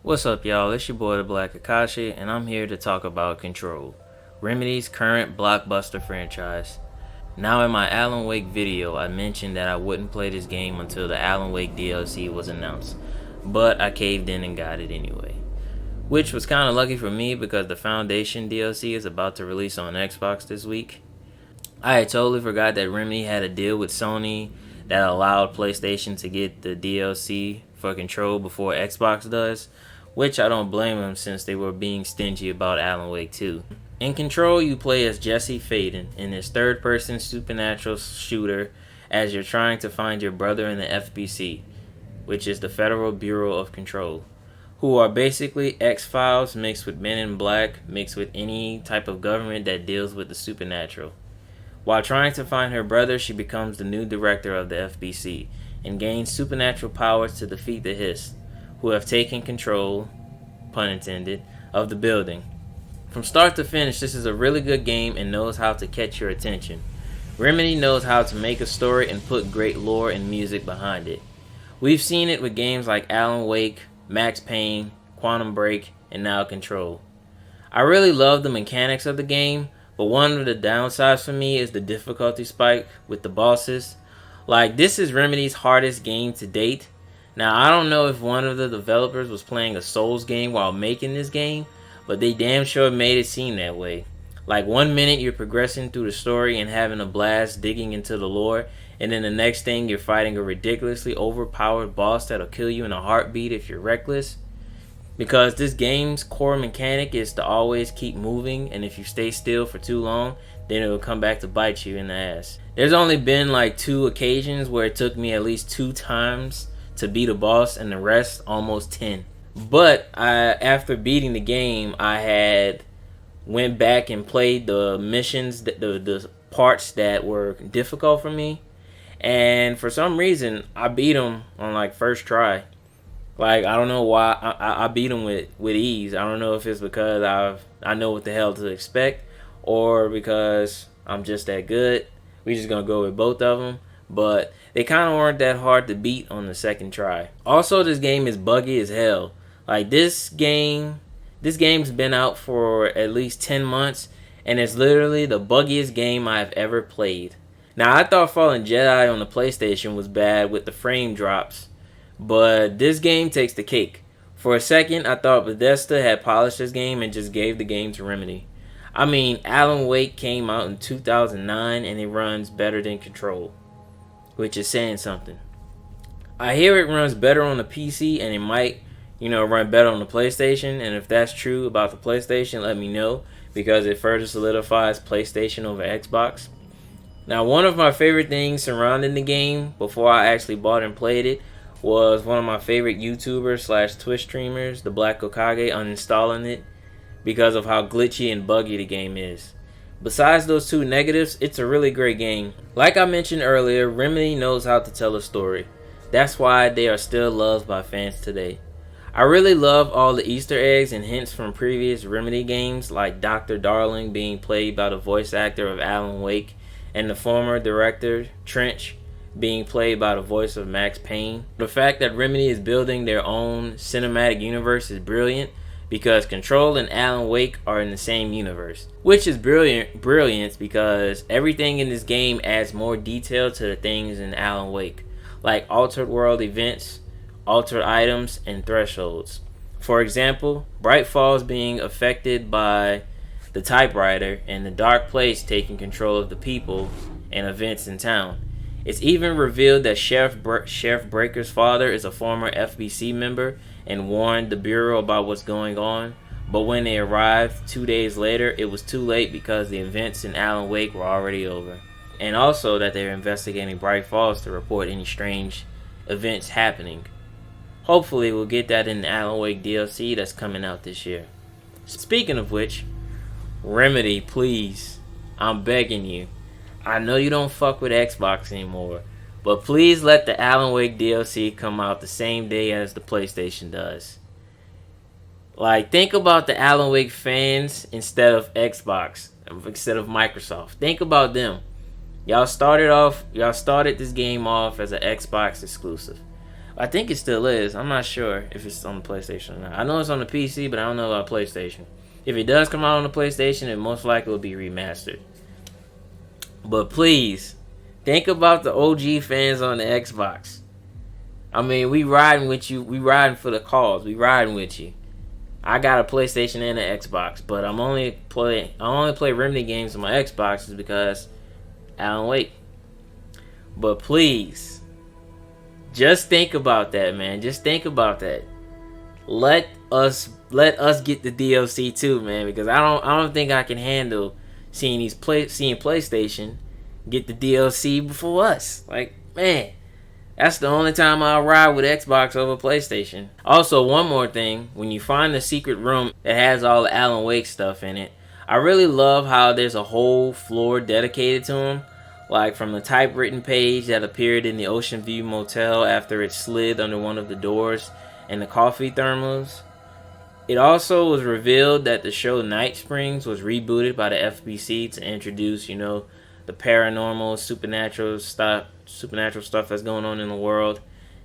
What's up, y'all? It's your boy, the Black Akashi, and I'm here to talk about Control, Remedy's current blockbuster franchise. Now, in my Alan Wake video, I mentioned that I wouldn't play this game until the Alan Wake DLC was announced, but I caved in and got it anyway. Which was kind of lucky for me because the Foundation DLC is about to release on Xbox this week. I had totally forgot that Remedy had a deal with Sony that allowed PlayStation to get the DLC for Control before Xbox does, which I don't blame them since they were being stingy about Alan Wake 2. In Control, you play as Jesse Faden in this third-person supernatural shooter as you're trying to find your brother in the FBC, which is the Federal Bureau of Control, who are basically X-Files mixed with Men in Black, mixed with any type of government that deals with the supernatural. While trying to find her brother, she becomes the new director of the FBC and gains supernatural powers to defeat the Hiss, who have taken control, pun intended, of the building. From start to finish, this is a really good game and knows how to catch your attention. Remedy knows how to make a story and put great lore and music behind it. We've seen it with games like Alan Wake, Max Payne, Quantum Break, and now Control. I really love the mechanics of the game, but one of the downsides for me is the difficulty spike with the bosses. Like, this is Remedy's hardest game to date. Now, I don't know if one of the developers was playing a Souls game while making this game, but they damn sure made it seem that way. Like, 1 minute you're progressing through the story and having a blast digging into the lore, and then the next thing you're fighting a ridiculously overpowered boss that'll kill you in a heartbeat if you're reckless. Because this game's core mechanic is to always keep moving, and if you stay still for too long, then it will come back to bite you in the ass. There's only been like 2 occasions where it took me at least 2 times to beat a boss, and the rest almost 10. But after beating the game, I had went back and played the missions, the parts that were difficult for me, and for some reason I beat them on like first try. Like, I don't know why I beat them with ease. I don't know if it's because I know what the hell to expect, or because I'm just that good. We're just gonna go with both of them. But they kind of weren't that hard to beat on the second try. Also, this game is buggy as hell. Like, this game's been out for at least 10 months, and it's literally the buggiest game I've ever played. Now, I thought Fallen Jedi on the PlayStation was bad with the frame drops, but this game takes the cake. For a second, I thought Bethesda had polished this game and just gave the game to Remedy. I mean, Alan Wake came out in 2009 and it runs better than Control, which is saying something. I hear it runs better on the PC and it might, run better on the PlayStation. And if that's true about the PlayStation, let me know, because it further solidifies PlayStation over Xbox. Now, one of my favorite things surrounding the game before I actually bought and played it was one of my favorite YouTubers / Twitch streamers, the Black Okage, uninstalling it because of how glitchy and buggy the game is. Besides those 2 negatives, it's a really great game. Like I mentioned earlier, Remedy knows how to tell a story. That's why they are still loved by fans today. I really love all the Easter eggs and hints from previous Remedy games, like Dr. Darling being played by the voice actor of Alan Wake, and the former director, Trench, being played by the voice of Max Payne. The fact that Remedy is building their own cinematic universe is brilliant, because Control and Alan Wake are in the same universe, which is brilliant because everything in this game adds more detail to the things in Alan Wake, like altered world events, altered items, and thresholds. For example, Bright Falls being affected by the typewriter and the Dark Place taking control of the people and events in town. It's even revealed that Sheriff Breaker's father is a former FBC member and warned the Bureau about what's going on, but when they arrived 2 days later, it was too late because the events in Alan Wake were already over. And also that they're investigating Bright Falls to report any strange events happening. Hopefully we'll get that in the Alan Wake DLC that's coming out this year. Speaking of which, Remedy, please, I'm begging you. I know you don't fuck with Xbox anymore, but please let the Alan Wake DLC come out the same day as the PlayStation does. Like, think about the Alan Wake fans instead of Xbox, instead of Microsoft. Think about them. Y'all started this game off as an Xbox exclusive. I think it still is. I'm not sure if it's on the PlayStation or not. I know it's on the PC, but I don't know about PlayStation. If it does come out on the PlayStation, it most likely will be remastered. But please, think about the OG fans on the Xbox. I mean, we riding with you. We riding for the cause. We riding with you. I got a PlayStation and an Xbox, but I only play Remedy games on my Xbox is because Alan Wake. But please, just think about that, man. Just think about that. Let us get the DLC too, man, because I don't think I can handle seeing PlayStation get the DLC before us. Like, man, that's the only time I'll ride with Xbox over PlayStation. Also, one more thing, when you find the secret room that has all the Alan Wake stuff in it, I really love how there's a whole floor dedicated to him. Like from the typewritten page that appeared in the Ocean View Motel after it slid under one of the doors and the coffee thermos. It also was revealed that the show Night Springs was rebooted by the FBC to introduce, the paranormal, supernatural stuff that's going on in the world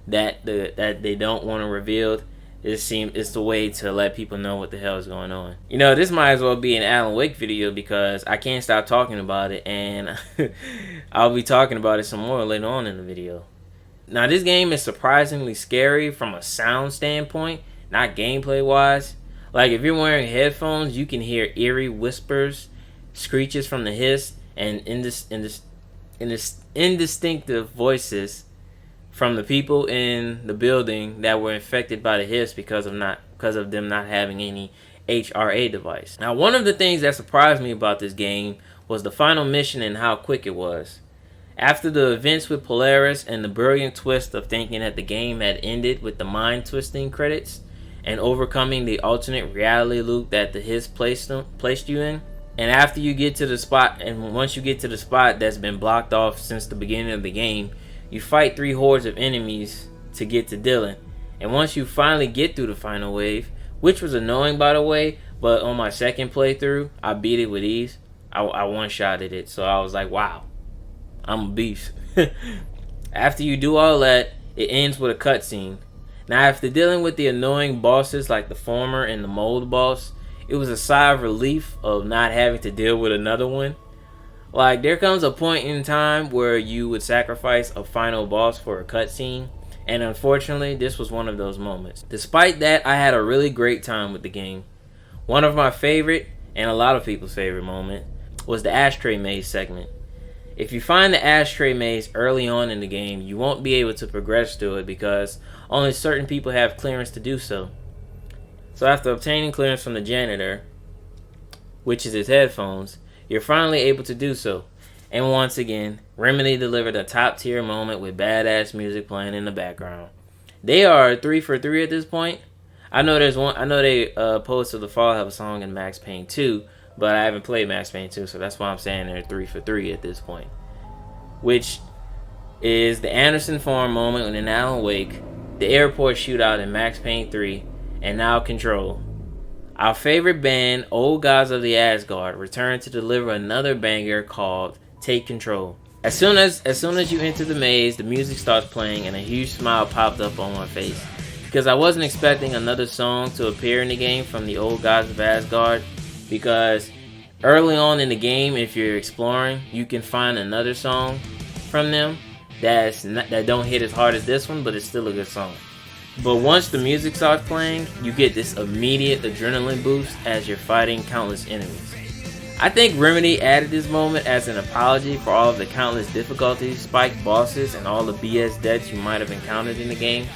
that they don't want to reveal. It's the way to let people know what the hell is going on. This might as well be an Alan Wake video because I can't stop talking about it, and I'll be talking about it some more later on in the video. Now, this game is surprisingly scary from a sound standpoint, not gameplay wise. Like, if you're wearing headphones, you can hear eerie whispers, screeches from the hiss, and indistinctive voices from the people in the building that were infected by the hiss because of them not having any HRA device. Now, one of the things that surprised me about this game was the final mission and how quick it was. After the events with Polaris and the brilliant twist of thinking that the game had ended with the mind-twisting credits and overcoming the alternate reality loop that the hiss placed you in, and after you get to the spot, and once you get to the spot that's been blocked off since the beginning of the game, you fight 3 hordes of enemies to get to Dylan. And once you finally get through the final wave, which was annoying by the way, but on my second playthrough, I beat it with ease. I one-shotted it, so I was like, wow, I'm a beast. After you do all that, it ends with a cutscene. Now, after dealing with the annoying bosses like the former and the mold boss, it was a sigh of relief of not having to deal with another one. Like, there comes a point in time where you would sacrifice a final boss for a cutscene, and unfortunately, this was one of those moments. Despite that, I had a really great time with the game. One of my favorite, and a lot of people's favorite moment, was the ashtray maze segment. If you find the ashtray maze early on in the game, you won't be able to progress through it because only certain people have clearance to do so. So after obtaining clearance from the janitor, which is his headphones, you're finally able to do so. And once again, Remedy delivered a top tier moment with badass music playing in the background. They are 3 for 3 at this point. I know they Poets of the Fall have a song in Max Payne 2, but I haven't played Max Payne 2, so that's why I'm saying they're 3 for 3 at this point. Which is the Anderson Farm moment in Alan Wake, the airport shootout in Max Payne 3, and now Control. Our favorite band, Old Gods of the Asgard, returned to deliver another banger called Take Control. As soon as you enter the maze, the music starts playing and a huge smile popped up on my face. Because I wasn't expecting another song to appear in the game from the Old Gods of Asgard. Because early on in the game, if you're exploring, you can find another song from them that don't hit as hard as this one, but it's still a good song. But once the music starts playing, you get this immediate adrenaline boost as you're fighting countless enemies. I think Remedy added this moment as an apology for all of the countless difficulties, spiked bosses, and all the BS deaths you might have encountered in the game.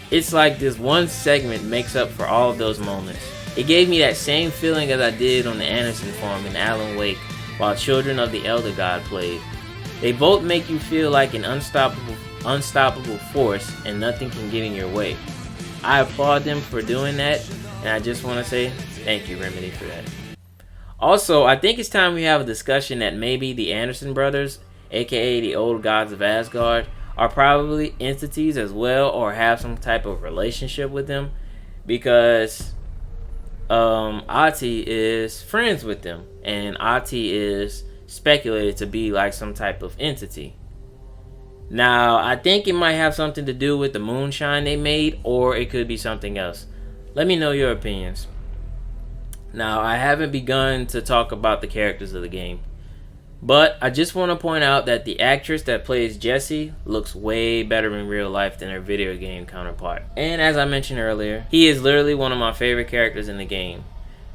It's like this one segment makes up for all of those moments. It gave me that same feeling as I did on the Anderson Farm in Alan Wake while Children of the Elder God played. They both make you feel like an unstoppable force and nothing can get in your way. I applaud them for doing that, and I just want to say thank you, Remedy, for that. Also, I think it's time we have a discussion that maybe the Anderson brothers, aka the Old Gods of Asgard, are probably entities as well or have some type of relationship with them, because Ati is friends with them, and Ati is speculated to be like some type of entity. Now, I think it might have something to do with the moonshine they made, or it could be something else. Let me know your opinions. Now, I haven't begun to talk about the characters of the game, but I just want to point out that the actress that plays Jessie looks way better in real life than her video game counterpart. And as I mentioned earlier, he is literally one of my favorite characters in the game.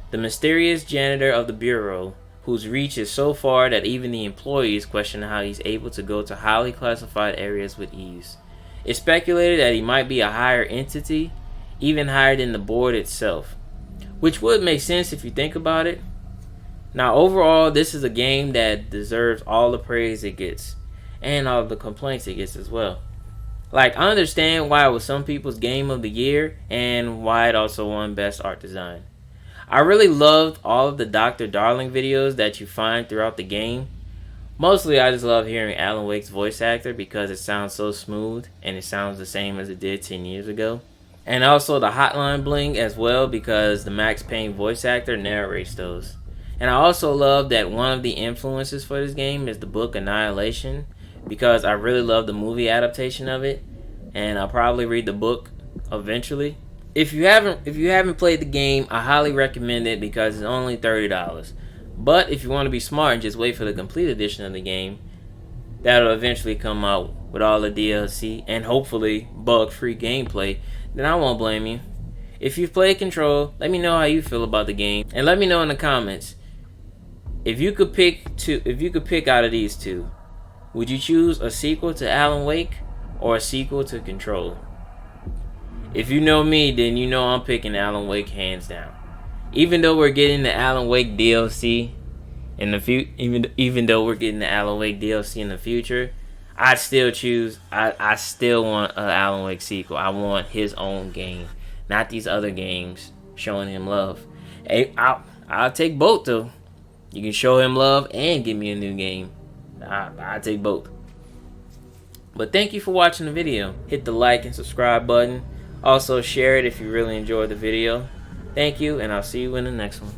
The mysterious janitor of the bureau, whose reach is so far that even the employees question how he's able to go to highly classified areas with ease. It's speculated that he might be a higher entity, even higher than the board itself, which would make sense if you think about it. Now, overall, this is a game that deserves all the praise it gets, and all the complaints it gets as well. Like, I understand why it was some people's game of the year, and why it also won Best Art Design. I really loved all of the Dr. Darling videos that you find throughout the game. Mostly, I just love hearing Alan Wake's voice actor because it sounds so smooth, and it sounds the same as it did 10 years ago. And also the Hotline Bling as well, because the Max Payne voice actor narrates those. And I also love that one of the influences for this game is the book Annihilation, because I really love the movie adaptation of it, and I'll probably read the book eventually. If you haven't played the game, I highly recommend it because it's only $30. But if you want to be smart and just wait for the complete edition of the game, that'll eventually come out with all the DLC and hopefully bug-free gameplay, then I won't blame you. If you've played Control, let me know how you feel about the game, and let me know in the comments. If you could pick out of these two, would you choose a sequel to Alan Wake or a sequel to Control? If you know me, then you know I'm picking Alan Wake hands down. Even though we're getting the Alan Wake DLC in the even though we're getting the Alan Wake DLC in the future, I'd still choose. I still want an Alan Wake sequel. I want his own game, not these other games showing him love. Hey, I'll take both though. You can show him love and give me a new game. I'll take both. But thank you for watching the video. Hit the like and subscribe button. Also share it if you really enjoyed the video. Thank you, and I'll see you in the next one.